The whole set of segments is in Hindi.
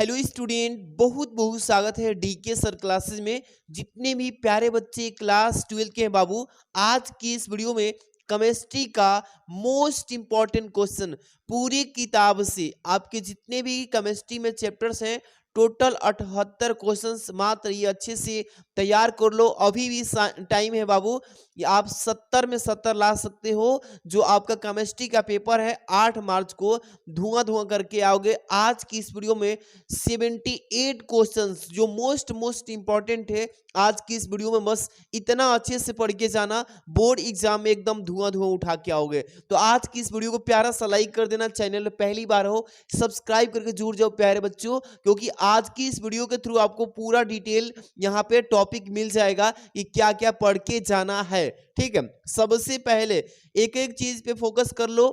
हेलो स्टूडेंट, बहुत बहुत स्वागत है डीके सर क्लासेस में। जितने भी प्यारे बच्चे क्लास 12 के हैं बाबू, आज की इस वीडियो में केमिस्ट्री का मोस्ट इंपॉर्टेंट क्वेश्चन पूरी किताब से आपके जितने भी केमिस्ट्री में चैप्टर्स हैं टोटल 78 क्वेश्चंस मात्र ये अच्छे से तैयार कर लो। अभी भी टाइम है बाबू, ये आप 70 में 70 ला सकते हो। जो आपका केमिस्ट्री का पेपर है 8 मार्च को धुआं धुआं करके आओगे। आज की इस वीडियो में 78 क्वेश्चंस जो मोस्ट इंपॉर्टेंट है, आज की इस वीडियो में बस इतना अच्छे से पढ़ के जाना, बोर्ड एग्जाम में एकदम धुआं धुआं उठा के आओगे। तो आज की इस वीडियो को प्यारा सा लाइक कर देना, चैनल में पहली बार हो सब्सक्राइब करके जुड़ जाओ प्यारे बच्चों, क्योंकि आज की इस वीडियो के थ्रू आपको पूरा डिटेल यहाँ पे टॉपिक मिल जाएगा कि क्या क्या पढ़ के जाना है। ठीक है, सबसे पहले एक एक चीज पे फोकस कर लो।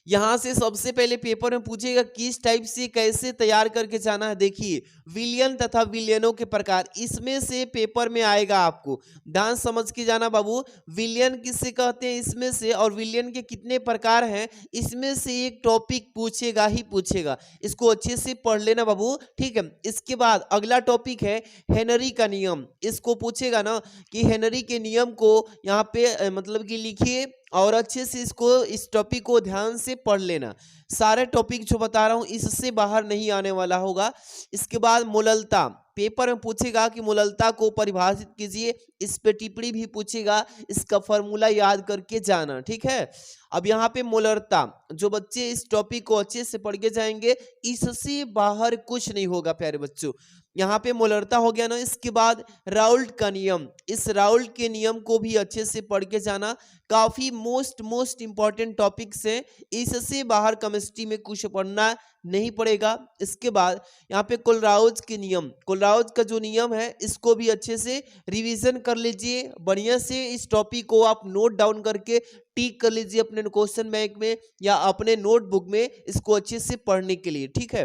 यहां से सबसे पहले पेपर में पूछेगा किस टाइप से कैसे तैयार करके जाना है। देखिए, विलियन तथा विलियनों के प्रकार, इसमें से पेपर में आएगा। आपको ध्यान समझ के जाना बाबू। विलियन किससे कहते हैं इसमें से, और विलियन के कितने प्रकार हैं इसमें से एक टॉपिक पूछेगा ही पूछेगा। इसको अच्छे से पढ़ लेना बाबू। ठीक है, इसके बाद अगला टॉपिक है हेनरी का नियम। इसको पूछेगा ना कि हेनरी के नियम को यहाँ पे मतलब कि लिखिए और अच्छे से इस टॉपिक को ध्यान से पढ़ लेना। सारे टॉपिक जो बता रहा हूं इससे बाहर नहीं आने वाला होगा। इसके बाद मोललता, पेपर में पूछेगा कि मोललता को परिभाषित कीजिए। इस पे टिप्पणी भी पूछेगा, इसका फॉर्मूला याद करके जाना। ठीक है, अब यहाँ पे मोलरता, जो बच्चे इस टॉपिक को अच्छे से पढ़ के जाएंगे इससे बाहर कुछ नहीं होगा प्यारे बच्चों। यहाँ पे मोलरता हो गया ना। इसके बाद राउल्ट का नियम, इस राउल्ट के नियम को भी अच्छे से पढ़ के जाना। काफी मोस्ट इंपॉर्टेंट टॉपिक्स हैं, इससे बाहर केमिस्ट्री में कुछ पढ़ना नहीं पड़ेगा। इसके बाद यहाँ पे कोलराउज के नियम, कोलराउज का जो नियम है इसको भी अच्छे से रिवीजन कर लीजिए। बढ़िया से इस टॉपिक को आप नोट डाउन करके टिक कर लीजिए अपने क्वेश्चन बैंक में या अपने नोटबुक में, इसको अच्छे से पढ़ने के लिए। ठीक है,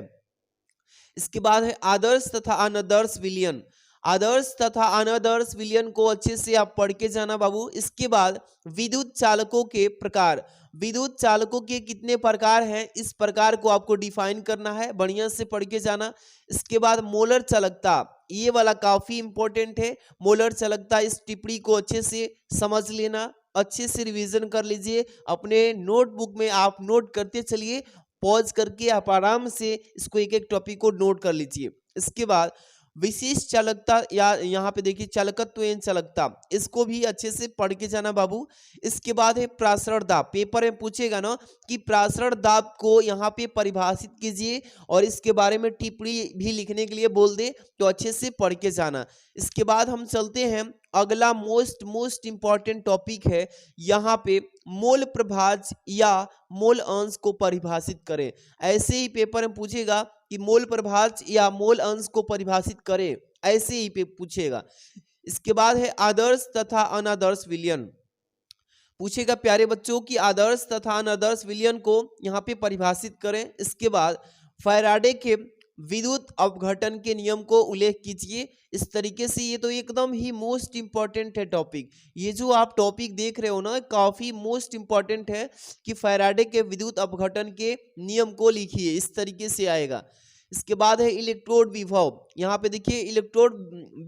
इसके बाद है आदर्श तथा अनादर्श विलियन। आदर्श तथा अनादर्श विलियन को अच्छे से आप पढ़ के जाना बाबू। इसके बाद विद्युत चालकों के प्रकार, विद्युत चालकों के कितने प्रकार हैं इस प्रकार को आपको डिफाइन करना है, बढ़िया से पढ़ के जाना। इसके बाद मोलर चालकता, ये वाला काफी इंपॉर्टेंट है। मोलर चालकता, इस टिप्पणी को अच्छे से समझ लेना, अच्छे से रिवीजन कर लीजिए। अपने नोटबुक में आप नोट करते चलिए, पॉज करके आप आराम से इसको एक एक टॉपिक को नोट कर लीजिए। इसके बाद विशिष्ट चालकता, या यहाँ पे देखिए चालकत्व एवं चालकता, इसको भी अच्छे से पढ़ के जाना बाबू। इसके बाद है प्रासरण दाब, पेपर में पूछेगा ना कि प्रासरण दाब को यहाँ पे परिभाषित कीजिए और इसके बारे में टिप्पणी भी लिखने के लिए बोल दे, तो अच्छे से पढ़ के जाना। इसके बाद हम चलते हैं, अगला मोस्ट इंपॉर्टेंट टॉपिक है यहाँ पे मोल प्रभाज्य या मोल अंश को परिभाषित करें। ऐसे ही पेपर में पूछेगा कि मोल प्रभाज्य या मोल अंश को परिभाषित करें, ऐसे ही पे पूछेगा। इसके बाद है आदर्श तथा अनादर्श विलियन, पूछेगा प्यारे बच्चों कि आदर्श तथा अनादर्श विलियन को यहाँ पे परिभाषित करें। इसके बाद फैराडे के विद्युत अपघटन के नियम को उल्लेख कीजिए। इस तरीके से ये तो एकदम ही मोस्ट इंपॉर्टेंट है टॉपिक। ये जो आप टॉपिक देख रहे हो ना काफी मोस्ट इंपॉर्टेंट है कि फैराडे के विद्युत अपघटन के नियम को लिखिए, इस तरीके से आएगा। इसके बाद है इलेक्ट्रोड विभव, यहाँ पे देखिए इलेक्ट्रोड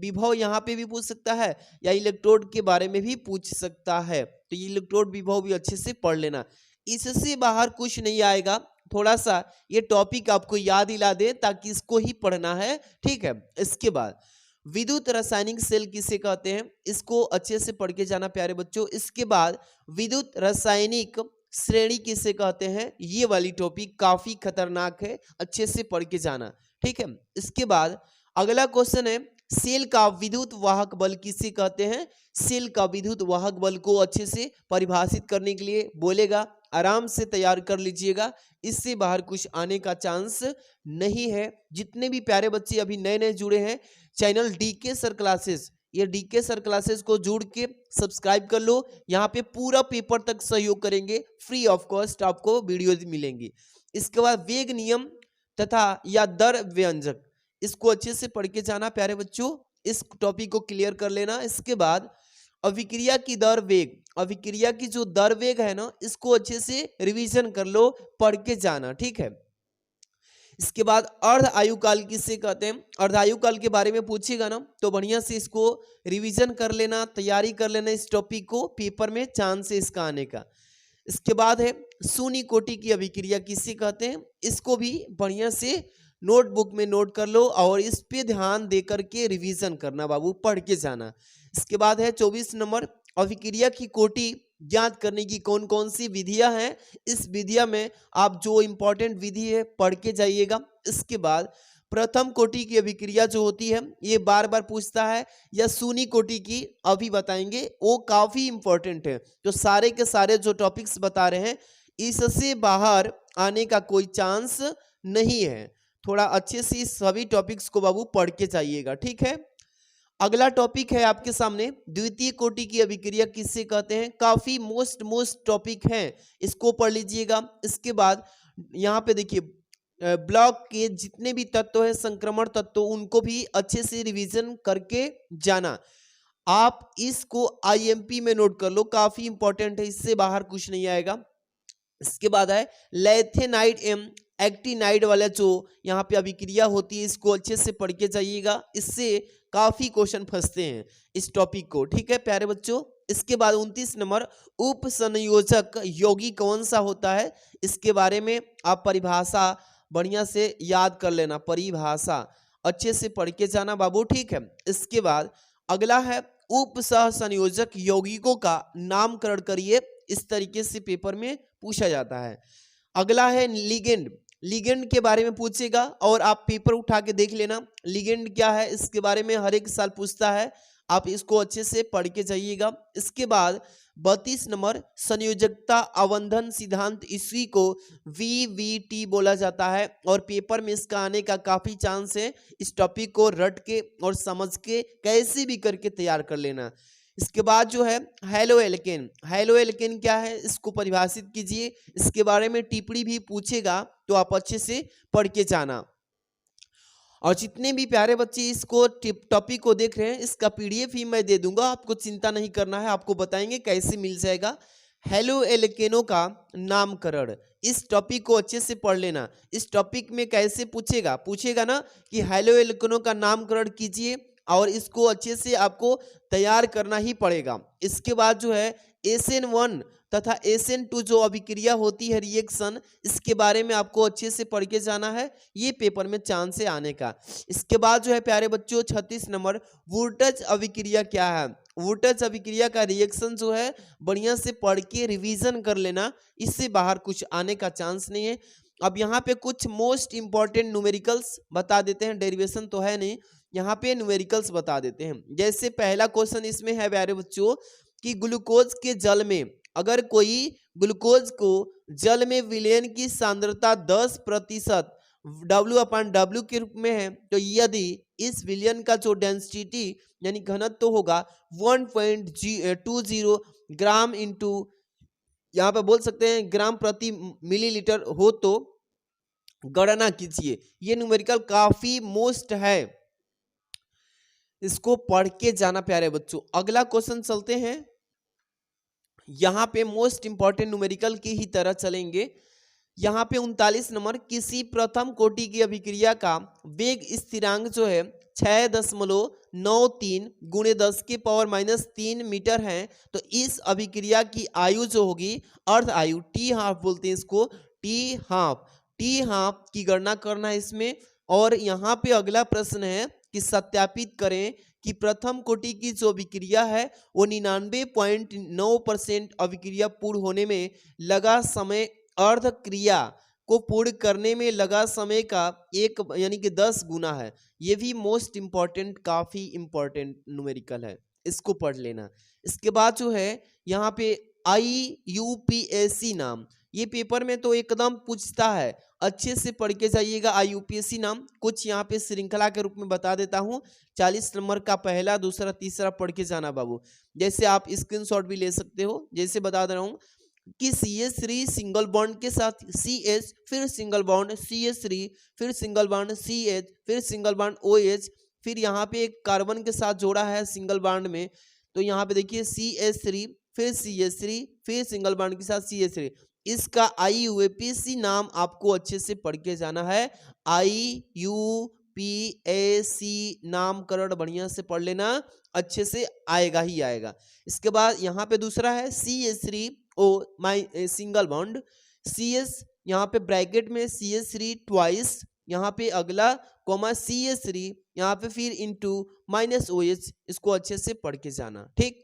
विभव यहाँ पे भी पूछ सकता है या इलेक्ट्रोड के बारे में भी पूछ सकता है, तो ये इलेक्ट्रोड विभव भी अच्छे से पढ़ लेना। इससे बाहर कुछ नहीं आएगा, थोड़ा सा ये टॉपिक आपको याद दिला दे ताकि इसको ही पढ़ना है। ठीक है, इसके बाद विद्युत रासायनिक सेल किसे कहते हैं, इसको अच्छे से पढ़ के जाना प्यारे बच्चों। इसके बाद विद्युत रासायनिक श्रेणी किसे कहते हैं, ये वाली टॉपिक काफी खतरनाक है, अच्छे से पढ़ के जाना। ठीक है, इसके बाद अगला क्वेश्चन है सेल का विद्युत वाहक बल किसे कहते हैं। सेल का विद्युत वाहक बल को अच्छे से परिभाषित करने के लिए बोलेगा, आराम से तैयार कर लीजिएगा, इससे बाहर कुछ आने का चांस नहीं है। जितने भी प्यारे बच्चे अभी नए नए जुड़े हैं चैनल डीके सर क्लासेस, ये डीके सर क्लासेस को जुड़ के सब्सक्राइब कर लो। यहाँ पे पूरा पेपर तक सहयोग करेंगे, फ्री ऑफ कॉस्ट आपको वीडियोज मिलेंगी। इसके बाद वेग नियम तथा या दर व्यंजक, इसको अच्छे से पढ़ के जाना प्यारे बच्चों, इस टॉपिक को क्लियर कर लेना। इसके बाद अभिक्रिया की दर वेग, अभिक्रिया की जो दर वेग है ना इसको अच्छे से रिवीजन कर लो, पढ़ के जाना। ठीक है, इसके बाद अर्ध आयु काल किसे कहते हैं, अर्ध आयु काल के बारे में पूछेगा ना तो बढ़िया से इसको रिवीजन कर लेना, तैयारी कर लेना इस टॉपिक को, पेपर में चांस है इसका आने का। इसके बाद है शून्य कोटि की अभिक्रिया किसे कहते हैं, इसको भी बढ़िया से नोटबुक में नोट कर लो और इस पे ध्यान दे करके रिवीजन करना बाबू, पढ़ के जाना। इसके बाद है 24 नंबर अभिक्रिया की कोटि ज्ञात करने की कौन कौन सी विधियां हैं, इस विधिया में आप जो इंपॉर्टेंट विधि है पढ़ के जाइएगा। इसके बाद प्रथम कोटि की अभिक्रिया जो होती है ये बार बार पूछता है, या शून्य कोटि की अभी बताएंगे, वो काफी इंपॉर्टेंट है। तो सारे के सारे जो टॉपिक्स बता रहे हैं इससे बाहर आने का कोई चांस नहीं है। थोड़ा अच्छे से इस सभी टॉपिक्स को बाबू पढ़ के जाइएगा, ठीक है। अगला टॉपिक है आपके सामने द्वितीय कोटि की अभिक्रिया किसे कहते हैं, काफी मोस्ट टॉपिक है, इसको पढ़ लीजिएगा। इसके बाद यहाँ पे देखिए ब्लॉक के जितने भी तत्व है, संक्रमण तत्व, उनको भी अच्छे से रिवीजन करके जाना। आप इसको आईएमपी में नोट कर लो, काफी इंपॉर्टेंट है, इससे बाहर कुछ नहीं आएगा। इसके बाद है लैथेनाइड एवं एक्टिनाइड वाला जो यहाँ पे अभिक्रिया होती है, इसको अच्छे से पढ़ के जाइएगा, इससे काफी क्वेश्चन फंसते हैं इस टॉपिक को, ठीक है प्यारे बच्चों। इसके बाद 29 नंबर उप संयोजक यौगिक कौन सा होता है, इसके बारे में आप परिभाषा बढ़िया से याद कर लेना, परिभाषा अच्छे से पढ़ के जाना बाबू, ठीक है। इसके बाद अगला है उप सह संयोजक यौगिकों का नामकरण करिए, इस तरीके से पेपर में पूछा जाता है। अगला है लिगेंड, लिगेंड के बारे में पूछेगा और आप पेपर उठा के देख लेना लिगेंड क्या है, इसके बारे में हर एक साल पूछता है, आप इसको अच्छे से पढ़ के जाइएगा। इसके बाद 32 नंबर संयोजकता अवंधन सिद्धांत, इसी को VVT बोला जाता है और पेपर में इसका आने का काफी चांस है। इस टॉपिक को रट के और समझ के कैसे भी करके तैयार कर लेना। इसके बाद जो है हेलो एल्केन, हेलो एल्केन क्या है इसको परिभाषित कीजिए, इसके बारे में टिप्पणी भी पूछेगा तो आप अच्छे से पढ़ के जाना। और जितने भी प्यारे बच्चे इसको टॉपिक को देख रहे हैं, इसका PDF ही मैं दे दूंगा, आपको चिंता नहीं करना है, आपको बताएंगे कैसे मिल जाएगा। हेलो एल्केनों का नामकरण, इस टॉपिक को अच्छे से पढ़ लेना। इस टॉपिक में कैसे पूछेगा ना कि हेलो एल्केनों का नामकरण कीजिए, और इसको अच्छे से आपको तैयार करना ही पड़ेगा। इसके बाद जो है SN1 तथा SN2 जो अभिक्रिया होती है रिएक्शन, इसके बारे में आपको अच्छे से पढ़ के जाना है, ये पेपर में चांस है आने का। इसके बाद जो है प्यारे बच्चों 36 नंबर वुर्टज अभिक्रिया क्या है, वुर्टज अभिक्रिया का रिएक्शन जो है बढ़िया से पढ़ के रिवीजन कर लेना, इससे बाहर कुछ आने का चांस नहीं है। अब यहाँ पे कुछ मोस्ट इंपॉर्टेंट न्यूमेरिकल्स बता देते हैं, डेरिवेशन तो है नहीं, यहाँ पे न्यूमेरिकल्स बता देते हैं। जैसे पहला क्वेश्चन इसमें है प्यारे बच्चों कि ग्लूकोज के जल में, अगर कोई ग्लूकोज को जल में विलयन की सांद्रता 10% W/W के रूप में है, तो यदि इस विलयन का जो डेंसिटी यानी घनत्व तो होगा 1.20 ग्राम इंटू, यहाँ पे बोल सकते हैं ग्राम प्रति मिलीलीटर हो, तो गणना कीजिए। ये न्यूमेरिकल काफी मोस्ट है, इसको पढ़ के जाना प्यारे बच्चों। अगला क्वेश्चन चलते हैं, यहाँ पे मोस्ट इंपॉर्टेंट न्यूमेरिकल की ही तरह चलेंगे। यहाँ पे 39 नंबर किसी प्रथम कोटि की अभिक्रिया का वेग स्थिरांक जो है 6.93 × 10⁻³ मीटर है, तो इस अभिक्रिया की आयु जो होगी अर्ध आयु T½ बोलते हैं इसको, T½ की गणना करना है इसमें। और यहाँ पे अगला प्रश्न है कि सत्यापित करें कि प्रथम कोटि की जो अभिक्रिया है वो 99.9% अभिक्रिया पूर्ण होने में लगा समय अर्ध क्रिया को पूर्ण करने में लगा समय का 1 यानी कि 10 गुना है। ये भी मोस्ट इंपॉर्टेंट, काफी इंपॉर्टेंट न्यूमेरिकल है, इसको पढ़ लेना। इसके बाद जो है यहाँ पे IUPAC नाम, ये पेपर में तो एकदम पूछता है, अच्छे से पढ़ के जाइएगा। IUPAC नाम कुछ यहाँ पे श्रृंखला के रूप में बता देता हूँ, 40 नंबर का पहला, दूसरा, तीसरा पढ़ के जाना बाबू। जैसे आप स्क्रीनशॉट भी ले सकते हो, जैसे बता दे रहा हूँ कि CH3 सिंगल बॉन्ड के साथ CH, फिर सिंगल बॉन्ड CH3, फिर सिंगल बॉन्ड CH, फिर सिंगल बॉन्ड OH, फिर यहाँ पे एक कार्बन के साथ जोड़ा है सिंगल बॉन्ड में, तो यहाँ पे देखिए CH3, फिर CH3, फिर सिंगल बॉन्ड के साथ CH3, इसका IUPAC नाम आपको अच्छे से पढ़ के जाना है। IUPAC नामकरण बढ़िया से पढ़ लेना, अच्छे से आएगा ही आएगा। इसके बाद यहाँ पे दूसरा है CH3O सिंगल बॉन्ड, CS यहाँ पे ब्रैकेट में CH3 ट्वाइस, यहाँ पे अगला कॉमा CH3, यहाँ पे फिर इंटू -OH, इसको अच्छे से पढ़ के जाना, ठीक।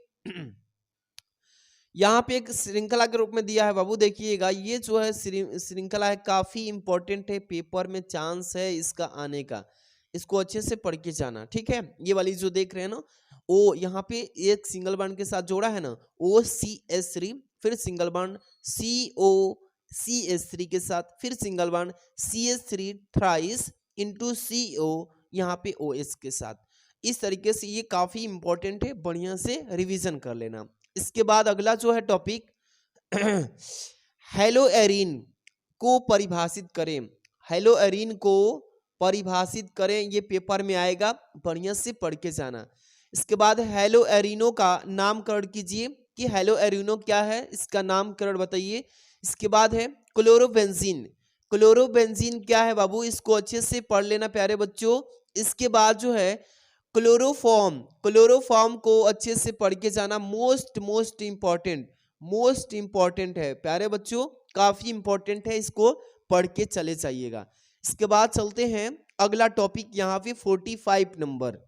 यहाँ पे एक श्रृंखला के रूप में दिया है बाबू, देखिएगा ये जो है श्रृंखला है, काफी इंपॉर्टेंट है, पेपर में चांस है इसका आने का, इसको अच्छे से पढ़ के जाना, ठीक है। ये वाली जो देख रहे हैं ना, ओ यहाँ पे एक सिंगल बॉन्ड के साथ जोड़ा है ना, OCH3, फिर सिंगल बॉन्ड COCH3 के साथ, फिर single bond CH3 thrice into CO यहाँ पे OH के साथ। इस तरीके से ये काफी इंपॉर्टेंट है, बढ़िया से रिवीजन कर लेना। इसके बाद अगला जो है टॉपिक हेलोएरिन को परिभाषित करें, हेलोएरिन को परिभाषित करें, ये पेपर में आएगा, बढ़िया से पढ़ के जाना। इसके बाद हेलोएरिनो का नामकरण कीजिए कि हेलोएरिनो क्या है, इसका नामकरण बताइए। इसके बाद है क्लोरोबेंजीन, क्लोरोबेंजीन क्या है बाबू, इसको अच्छे से पढ़ लेना प्यारे बच्चों। इसके बाद जो है क्लोरोफॉर्म, क्लोरोफॉर्म को अच्छे से पढ़ के जाना, मोस्ट इंपॉर्टेंट है प्यारे बच्चों, काफी इंपॉर्टेंट है, इसको पढ़ के चले जाइएगा। इसके बाद चलते हैं अगला टॉपिक, यहाँ पे 45 नंबर,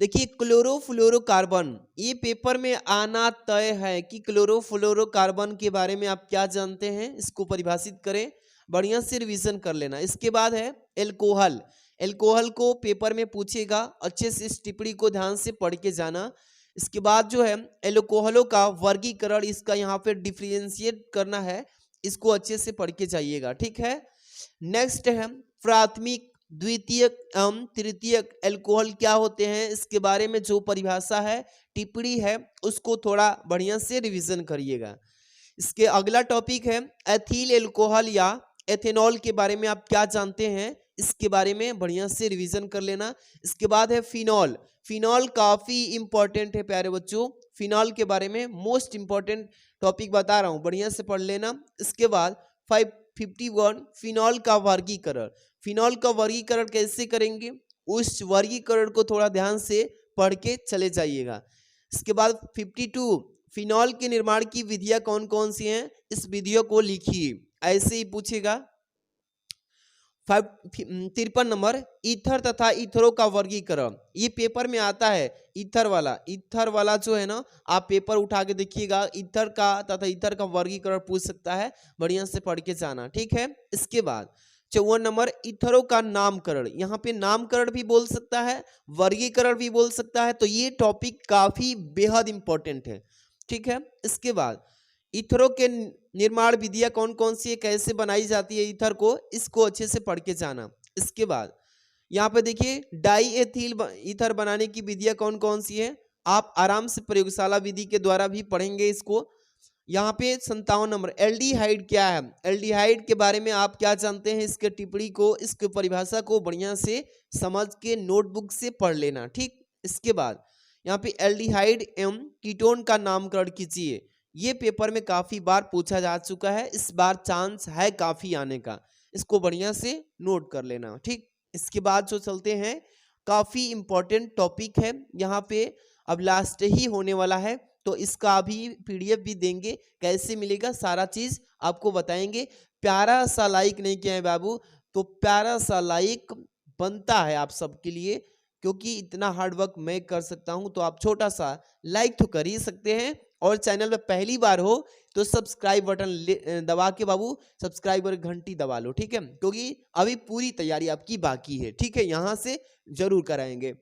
देखिए क्लोरोफ्लोरोकार्बन, ये पेपर में आना तय है कि क्लोरोफ्लोरोकार्बन के बारे में आप क्या जानते हैं, इसको परिभाषित करें, बढ़िया से रिवीजन कर लेना। इसके बाद है एल्कोहल, एल्कोहल को पेपर में पूछेगा, अच्छे से इस टिप्पणी को ध्यान से पढ़ के जाना। इसके बाद जो है एल्कोहलों का वर्गीकरण, इसका यहाँ पे डिफरेंशिएट करना है, इसको अच्छे से पढ़ के जाइएगा, ठीक है। नेक्स्ट है प्राथमिक, द्वितीयक एवं तृतीयक एल्कोहल क्या होते हैं, इसके बारे में जो परिभाषा है, टिप्पणी है, उसको थोड़ा बढ़िया से रिवीजन करिएगा। इसके अगला टॉपिक है एथिल एल्कोहल या एथेनॉल के बारे में आप क्या जानते हैं, इसके बारे में बढ़िया से रिवीजन कर लेना। इसके बाद है फिनॉल, फिनॉल काफी इंपॉर्टेंट है प्यारे बच्चों, फिनॉल के बारे में मोस्ट इंपॉर्टेंट टॉपिक बता रहा हूं, बढ़िया से पढ़ लेना। इसके बाद 51 फिनॉल का वर्गीकरण, फिनॉल का वर्गीकरण कैसे करेंगे, उस वर्गीकरण को थोड़ा ध्यान से पढ़ के चले जाइएगा। इसके बाद 52 फिनॉल के निर्माण की विधियां कौन कौन सी हैं, इस विधियों को लिखिए, ऐसे ही पूछेगा। 53 नंबर ईथर तथा ईथरों का वर्गीकरण, ये पेपर में आता है, ईथर वाला जो है ना, आप पेपर उठा के देखिएगा, ईथर का तथा ईथर का वर्गीकरण पूछ सकता है, बढ़िया से पढ़ के जाना, ठीक है। इसके बाद 54 नंबर ईथरों का नामकरण, यहाँ पे नामकरण भी बोल सकता है, वर्गीकरण भी बोल सकता है, तो ये टॉपिक काफी बेहद इंपॉर्टेंट है, ठीक है। इसके बाद ईथरों के निर्माण विधियां कौन कौन सी है, कैसे बनाई जाती है ईथर को, इसको अच्छे से पढ़ के जाना। इसके बाद यहाँ पे देखिए डाई एथिल ईथर बनाने की विधियां कौन कौन सी है, आप आराम से प्रयोगशाला विधि के द्वारा भी पढ़ेंगे इसको। यहाँ पे 57 नंबर एल्डिहाइड क्या है, एल्डिहाइड के बारे में आप क्या जानते हैं, इसके टिप्पणी को, इसके परिभाषा को बढ़िया से समझ के नोटबुक से पढ़ लेना, ठीक। इसके बाद यहाँ पे एल्डिहाइड एवं कीटोन का नामकरण कीजिए, ये पेपर में काफी बार पूछा जा चुका है, इस बार चांस है काफी आने का, इसको बढ़िया से नोट कर लेना, ठीक। इसके बाद जो चलते हैं, काफी इंपॉर्टेंट टॉपिक है, यहाँ पे अब लास्ट ही होने वाला है, तो इसका अभी PDF भी देंगे, कैसे मिलेगा सारा चीज आपको बताएंगे। प्यारा सा लाइक नहीं किया है बाबू, तो प्यारा सा लाइक बनता है आप सबके लिए, क्योंकि इतना हार्ड वर्क मैं कर सकता हूं, तो आप छोटा सा लाइक तो कर ही सकते हैं, और चैनल में पहली बार हो तो सब्सक्राइब बटन दबा के बाबू सब्सक्राइब और घंटी दबा लो, ठीक है, क्योंकि अभी पूरी तैयारी आपकी बाकी है, ठीक है, यहां से जरूर कराएंगे।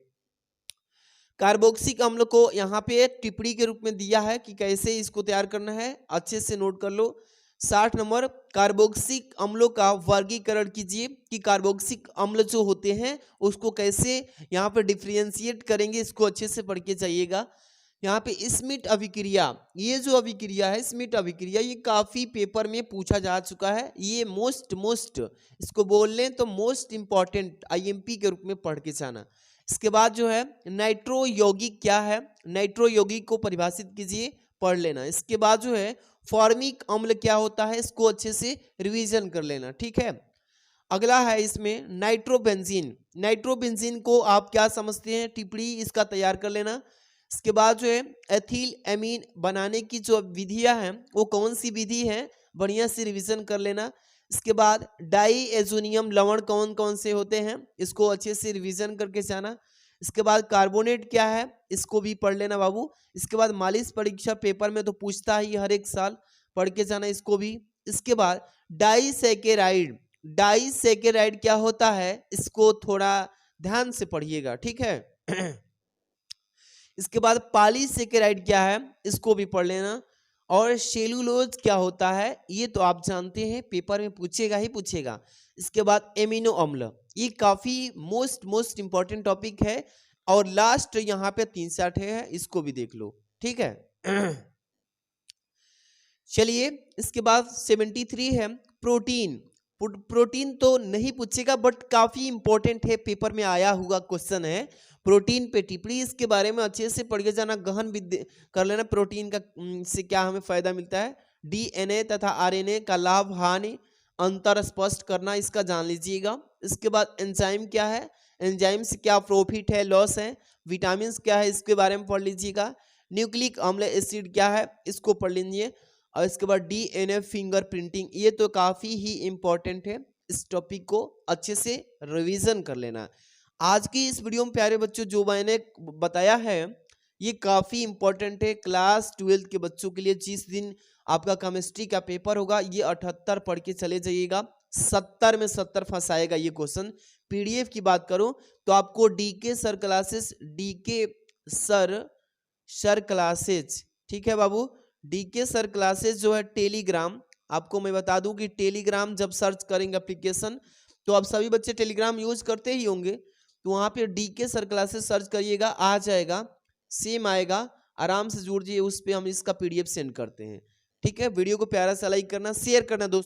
कार्बोक्सिक अम्ल को यहाँ पे टिप्पणी के रूप में दिया है कि कैसे इसको तैयार करना है, अच्छे से नोट कर लो। 60 नंबर कार्बोक्सिक अम्लों का वर्गीकरण कीजिए कि कार्बोक्सिक अम्ल जो होते हैं उसको कैसे यहाँ पे डिफरेंशिएट करेंगे, इसको अच्छे से पढ़ के जाइएगा। यहाँ पे स्मिट अभिक्रिया, ये जो अभिक्रिया है स्मिट अभिक्रिया, ये काफी पेपर में पूछा जा चुका है, ये मोस्ट इसको बोल लें तो मोस्ट इंपॉर्टेंट IMP के रूप में पढ़ के जाना। इसके बाद जो है नाइट्रो यौगिक क्या है, नाइट्रो यौगिक को परिभाषित कीजिए, पढ़ लेना। इसके बाद जो है फॉर्मिक अम्ल क्या होता है, इसको अच्छे से रिवीजन कर लेना, ठीक है। अगला है इसमें नाइट्रोबेंजीन। नाइट्रोबेंजीन को आप क्या समझते हैं, टिप्पणी इसका तैयार कर लेना। इसके बाद जो है एथिल एमीन बनाने की जो विधियां हैं वो कौन सी विधि है, बढ़िया से रिवीजन कर लेना। इसके बाद डाई एजोनियम लवण कौन कौन से होते हैं, इसको अच्छे से रिवीजन करके जाना। इसके बाद कार्बोनेट क्या है, इसको भी पढ़ लेना बाबू। इसके बाद मालिश परीक्षा पेपर में तो पूछता ही हर एक साल, पढ़ के जाना इसको भी। इसके बाद डाईसैकेराइड, डाईसैकेराइड क्या होता है, इसको थोड़ा ध्यान से पढ़िएगा, ठीक है। इसके बाद पॉलीसेकेराइड क्या है, इसको भी पढ़ लेना। और सेलुलोज क्या होता है, ये तो आप जानते हैं, पेपर में पूछेगा ही पूछेगा। इसके बाद एमिनो अम्ल, ये काफी मोस्ट इंपॉर्टेंट टॉपिक है। और लास्ट यहाँ पे 3 है, इसको भी देख लो, ठीक है। चलिए इसके बाद 73 है प्रोटीन। प्रोटीन तो नहीं पूछेगा बट काफी इंपॉर्टेंट है, पेपर में आया हुआ क्वेश्चन है। प्रोटीन पे टिप्पणी, इसके बारे में अच्छे से पढ़ के जाना, गहन विद्या कर लेना। प्रोटीन का से क्या हमें फायदा मिलता है, डीएनए तथा आरएनए का लाभ हानि अंतर स्पष्ट करना, इसका जान लीजिएगा। इसके बाद एंजाइम क्या है, एंजाइम से क्या प्रॉफिट है, लॉस है। विटामिन क्या है, इसके बारे में पढ़ लीजिएगा। न्यूक्लिक अम्ल एसिड क्या है, इसको पढ़ लीजिए। और इसके बाद डीएनए फिंगर प्रिंटिंग, ये तो काफी ही इंपॉर्टेंट है, इस टॉपिक को अच्छे से रिवीजन कर लेना। आज की इस वीडियो में प्यारे बच्चों जो मैंने बताया है ये काफी इंपॉर्टेंट है क्लास 12 के बच्चों के लिए। जिस दिन आपका केमिस्ट्री का पेपर होगा ये 78 पढ़ के चले जाइएगा, 70 में 70 फंसाएगा ये क्वेश्चन। पीडीएफ की बात करूं तो आपको DK sir classes, DK sir classes, ठीक है बाबू, डीके सर क्लासेस जो है टेलीग्राम, आपको मैं बता दूं कि टेलीग्राम जब सर्च करेंगे एप्लीकेशन, तो आप सभी बच्चे टेलीग्राम यूज करते ही होंगे, तो वहां पे डीके सर क्लासेस सर्च करिएगा, आ जाएगा, सेम आएगा, आराम से जुड़ जाइए उस पे, हम इसका पीडीएफ सेंड करते हैं, ठीक है। वीडियो को प्यारा सा लाइक करना, शेयर करना दोस्तों।